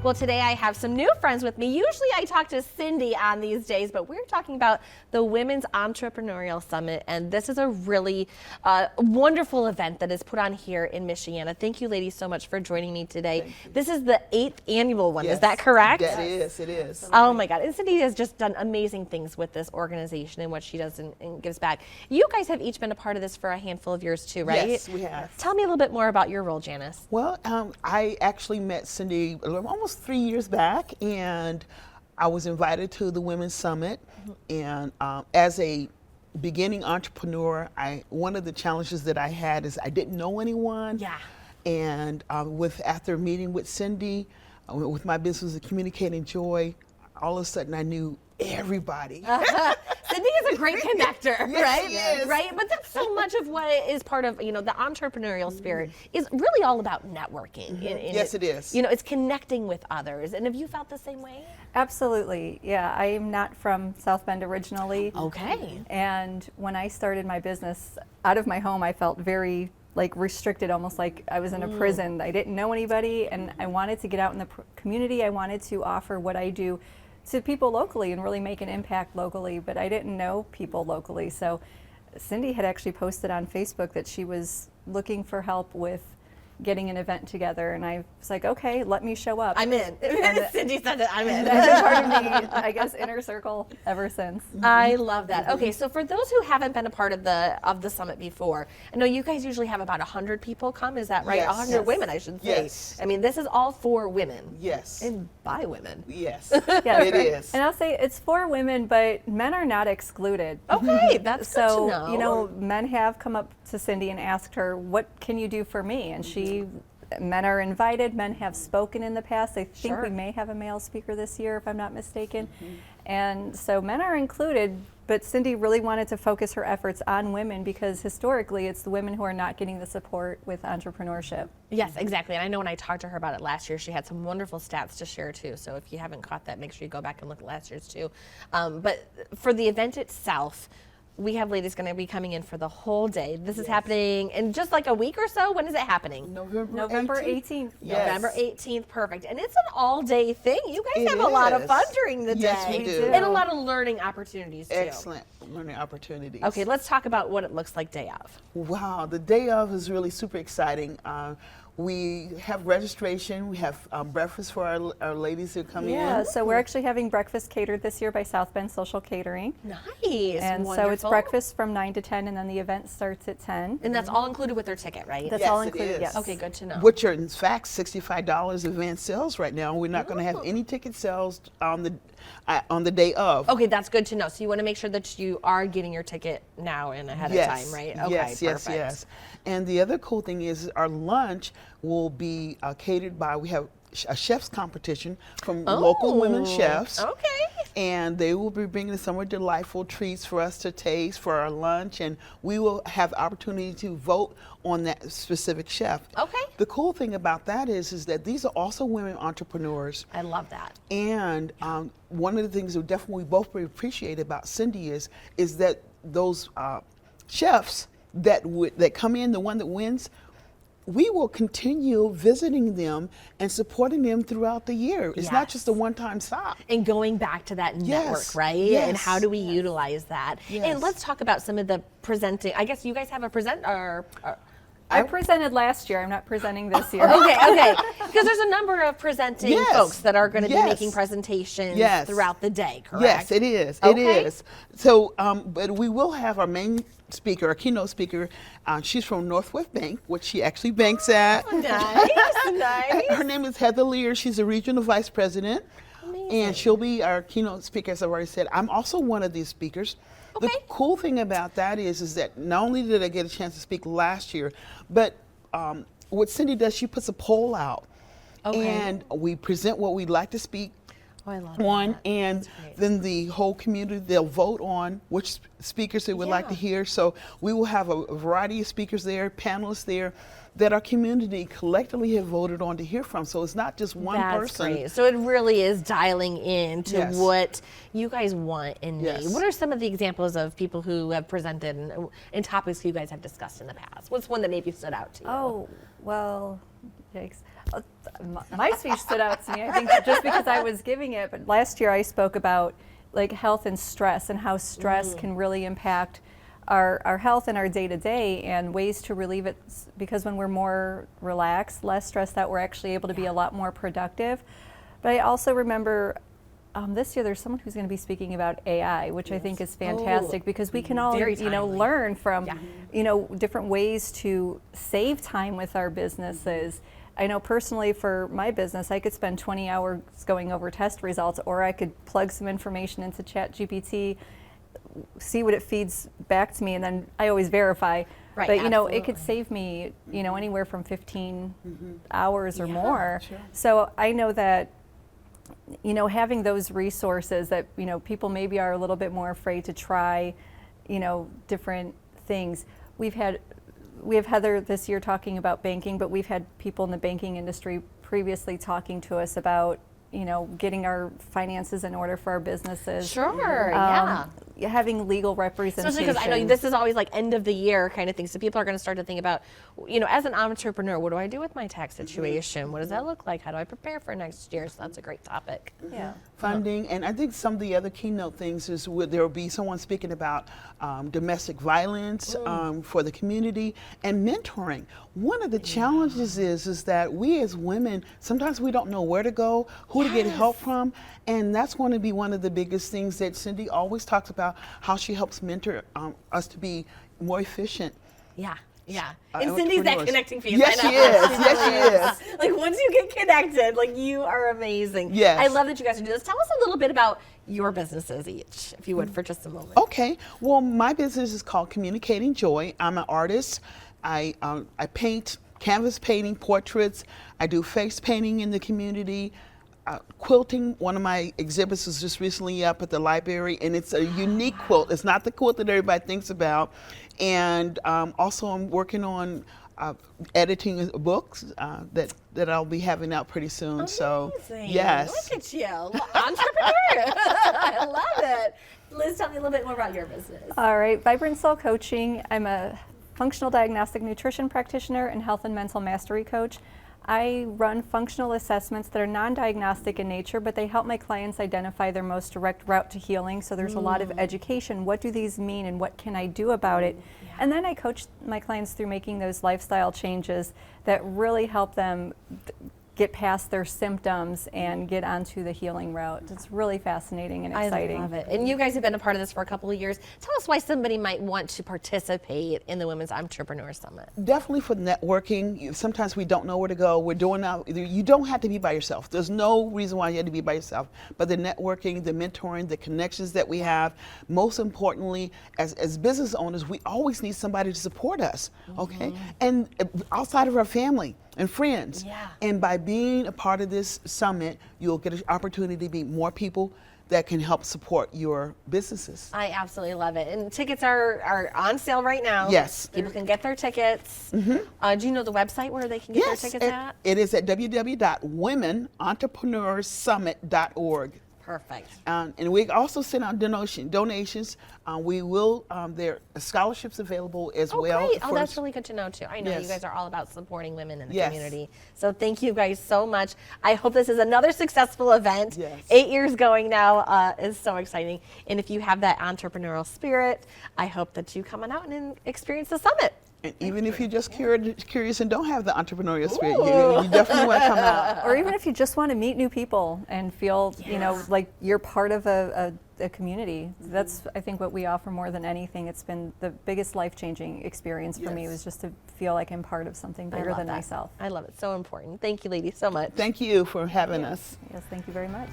Well, today I have some new friends with me. Usually I talk to Cindy on these days, but we're talking about the Women's Entrepreneurial Summit, and this is a really wonderful event that is put on here in Michiana. Thank you, ladies, so much for joining me today. This is the 8th annual one. Yes, is that correct? That is, it is. Oh my God. And Cindy has just done amazing things with this organization and what she does and gives back. You guys have each been a part of this for a handful of years too, right? Yes, we have. Tell me a little bit more about your role, Janice. Well, I actually met Cindy almost 3 years back, and I was invited to the Women's Summit. And as a beginning entrepreneur, one of the challenges that I had is I didn't know anyone. Yeah. And after meeting with Cindy, with my business of Communicating Joy, all of a sudden I knew everybody. Cindy is a great connector, right? She is. Right? But that's so much of what is part of, the entrepreneurial spirit is really all about networking. Yes, it is. It's connecting with others. And have you felt the same way? Absolutely. Yeah, I'm not from South Bend originally. Okay. And when I started my business out of my home, I felt very restricted, almost like I was in a prison. I didn't know anybody, and I wanted to get out in the community. I wanted to offer what I do to people locally and really make an impact locally, but I didn't know people locally. So Cindy had actually posted on Facebook that she was looking for help with getting an event together, and I was like, okay, let me show up. I'm in. Cindy said that I'm in. That's been part of the, I guess, inner circle ever since. I love that. Okay, so for those who haven't been a part of the summit before, I know you guys usually have about 100 people come. Is that right? Yes. 100 women, I should say. Yes. I mean, this is all for women. Yes. And by women. Yes. Yeah, it is. And I'll say it's for women, but men are not excluded. Okay, that's good to know. So, men have come up to Cindy and asked her, what can you do for me? And men are invited, men have spoken in the past. I think we may have a male speaker this year, if I'm not mistaken. And so men are included, but Cindy really wanted to focus her efforts on women because historically it's the women who are not getting the support with entrepreneurship. Yes, exactly. And I know when I talked to her about it last year, she had some wonderful stats to share too. So if you haven't caught that, make sure you go back and look at last year's too. But for the event itself, we have ladies going to be coming in for the whole day. This is happening in just like a week or so. When is it happening? November 18th. Yes. November 18th, perfect. And it's an all-day thing. You guys have a lot of fun during the day. Yes, we do. And a lot of learning opportunities too. Excellent learning opportunities. Okay, let's talk about what it looks like day of. Wow, the day of is really super exciting. We have registration. We have breakfast for our ladies who come in. Yeah, so we're actually having breakfast catered this year by South Bend Social Catering. Nice. And wonderful. so it's breakfast from 9 to 10, and then the event starts at 10. And that's all included with their ticket, right? That's Yes, all it included, is. yes. Okay, good to know. Which are in fact $65 advance sales right now. We're not going to have any ticket sales on the day of. Okay, that's good to know. So you want to make sure that you are getting your ticket now and ahead of time, right? Okay, yes, perfect. yes. And the other cool thing is our lunch will be catered by, we have a chef's competition from local women chefs. Okay. And they will be bringing some delightful treats for us to taste for our lunch, and we will have the opportunity to vote on that specific chef. Okay. The cool thing about that is that these are also women entrepreneurs. I love that. And one of the things that definitely we both really appreciate about Cindy is that those chefs that come in, the one that wins, we will continue visiting them and supporting them throughout the year. It's not just a one-time stop. And going back to that network, right? Yes. And how do we utilize that? Yes. And let's talk about some of the presenting. I guess you guys have a presenter. I presented last year. I'm not presenting this year. Okay. Because there's a number of presenting Yes. folks that are going to be Yes. making presentations Yes. throughout the day, correct? Yes, it is. Okay. It is. So, but we will have our main speaker, our keynote speaker. She's from Northwest Bank, which she actually banks at. Nice. Her name is Heather Lear. She's a regional vice president. Amazing. And she'll be our keynote speaker, as I've already said. I'm also one of these speakers. Okay. The cool thing about that is that not only did I get a chance to speak last year, but what Cindy does, she puts a poll out. Okay. And we present what we'd like to speak I love on, that. and That's great. then the whole community, they'll vote on which speakers they would like to hear. So we will have a variety of speakers there, panelists there, that our community collectively have voted on to hear from. So it's not just one That's person. great. So it really is dialing in to Yes. what you guys want and need. Yes. What are some of the examples of people who have presented and topics you guys have discussed in the past? What's one that maybe stood out to you? Oh, well, Yikes. My speech stood out to me, I think, just because I was giving it. But last year I spoke about like health and stress and how stress can really impact our health and our day-to-day and ways to relieve it, because when we're more relaxed, less stressed out, we're actually able to be a lot more productive. But I also remember this year there's someone who's going to be speaking about AI, which I think is fantastic, because we can all, learn from, different ways to save time with our businesses. I know personally for my business, I could spend 20 hours going over test results, or I could plug some information into ChatGPT, see what it feeds back to me, and then I always verify. Right, but absolutely. it could save me, anywhere from 15 hours or more. Sure. So I know that, having those resources that, people maybe are a little bit more afraid to try, different things. We have Heather this year talking about banking, but we've had people in the banking industry previously talking to us about, getting our finances in order for our businesses. Sure, Having legal representation. Especially because I know this is always like end of the year kind of thing. So people are going to start to think about, as an entrepreneur, what do I do with my tax situation? What does that look like? How do I prepare for next year? So that's a great topic. Yeah. Funding, and I think some of the other keynote things is there will be someone speaking about domestic violence for the community and mentoring. One of the challenges is that we as women, sometimes we don't know where to go, who to get help from, and that's going to be one of the biggest things that Cindy always talks about, how she helps mentor us to be more efficient. Yeah. And Cindy's that entrepreneurs. connecting piece. Yes, she is. Yes, she is. Like once you get connected, like you are amazing. Yes. I love that you guys are doing this. Tell us a little bit about your businesses each, if you would, for just a moment. Okay. Well, my business is called Communicating Joy. I'm an artist. I paint canvas painting, portraits. I do face painting in the community. Quilting, one of my exhibits was just recently up at the library, and it's a unique quilt. It's not the quilt that everybody thinks about. And also I'm working on editing books that I'll be having out pretty soon. Amazing. So, yes. Look at you, entrepreneur. I love it. Liz, tell me a little bit more about your business. All right, Vibrant Soul Coaching. I'm a functional diagnostic nutrition practitioner and health and mental mastery coach. I run functional assessments that are non-diagnostic in nature, but they help my clients identify their most direct route to healing. So there's a lot of education. What do these mean and what can I do about it? And then I coach my clients through making those lifestyle changes that really help them get past their symptoms and get onto the healing route. It's really fascinating and exciting. I love it. And you guys have been a part of this for a couple of years. Tell us why somebody might want to participate in the Women's Entrepreneur Summit. Definitely for networking. Sometimes we don't know where to go. We're doing out. You don't have to be by yourself. There's no reason why you have to be by yourself. But the networking, the mentoring, the connections that we have. Most importantly, as business owners, we always need somebody to support us. Okay, and outside of our family and friends. Yeah. And by being a part of this summit, you'll get an opportunity to meet more people that can help support your businesses. I absolutely love it. And tickets are on sale right now. Yes. People can get their tickets. Do you know the website where they can get their tickets at? It is at www.womenentrepreneurssummit.org. Perfect. And we also send out donations. We will, there are scholarships available as well. Great. Oh, that's really good to know too. I know you Yes. guys are all about supporting women in the Yes. community. So thank you guys so much. I hope this is another successful event. Yes. 8 years going now is so exciting. And if you have that entrepreneurial spirit, I hope that you come on out and experience the summit. And even if you're just curious and don't have the entrepreneurial spirit, you definitely want to come out. Or even if you just want to meet new people and feel, like you're part of a community. That's, I think, what we offer more than anything. It's been the biggest life-changing experience for me, was just to feel like I'm part of something bigger than myself. I love it. So important. Thank you, ladies, so much. Thank you for having us. Yes, thank you very much.